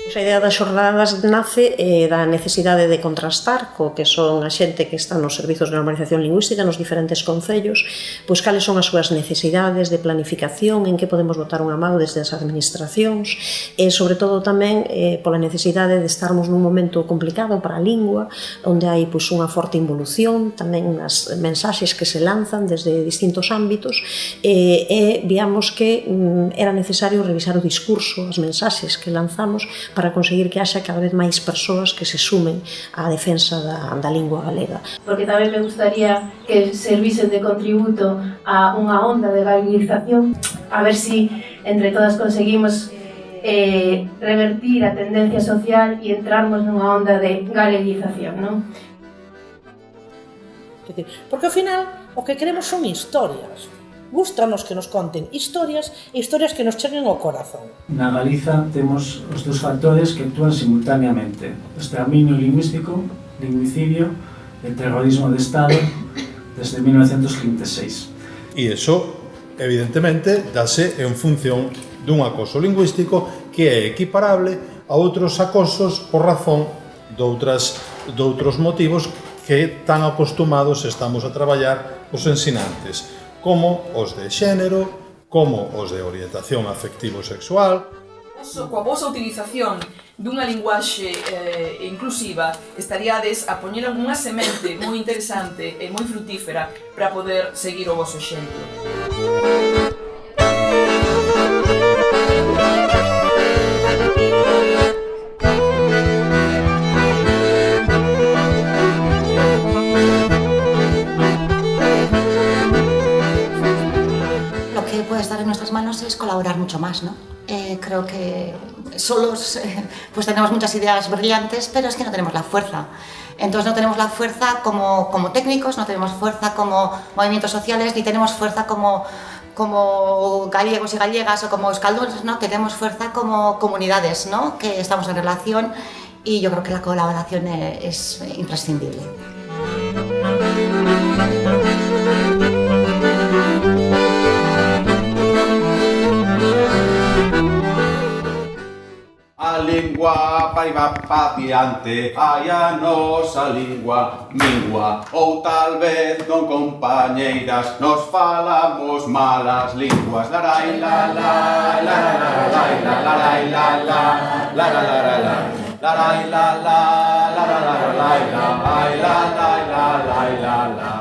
A idea das xornadas nace da necesidade de contrastar co que son a xente que está nos servizos de normalización lingüística nos diferentes concellos, pois cales son as súas necesidades de planificación, en que podemos botar unha mão desde as administracións, e sobre todo tamén pola necesidade de estarmos nun momento complicado para a lingua, onde hai pois unha forte involución, tamén as mensaxes que se lanzan desde distintos ámbitos, e víamos que era necesario revisar o discurso, as mensaxes que lanzamos, para conseguir que haxa cada vez máis persoas que se sumen á defensa da lingua galega. Porque tamén me gustaría que servisen de contributo a unha onda de galicización, a ver si entre todas conseguimos revertir a tendencia social e entrarmos nunha onda de galeguización, non? Porque ao final o que queremos son historias. Gústanos que nos conten historias e historias que nos cheguen ao corazón. Na Galiza temos os dous factores que actúan simultáneamente: o exterminio lingüístico, lingüicidio e terrorismo de Estado desde 1936. E iso, evidentemente, dase en función dun acoso lingüístico que é equiparable a outros acosos por razón doutros motivos que tan acostumados estamos a traballar os ensinantes, como os de xénero, como os de orientación afectivo-sexual. Coa vosa utilización dunha linguaxe inclusiva estaríades a poñer algunha semente moi interesante e moi frutífera para poder seguir o voso exemplo. Estar en nuestras manos es colaborar mucho más, ¿no? Creo que solos pues tenemos muchas ideas brillantes, pero es que no tenemos la fuerza. Entonces no tenemos la fuerza como técnicos, no tenemos fuerza como movimientos sociales, ni tenemos fuerza como gallegos y gallegas o como euskaldunes, ¿no? Tenemos fuerza como comunidades, ¿no? Que estamos en relación, y yo creo que la colaboración es imprescindible. A lingua vai pa diante, ai a nosa lingua mingua. Ou tal vez non, compañeiras, nos falamos malas linguas. Larai la la, larai la larai la la, larai la la, larai la la, larai la la, ai la la la la la la.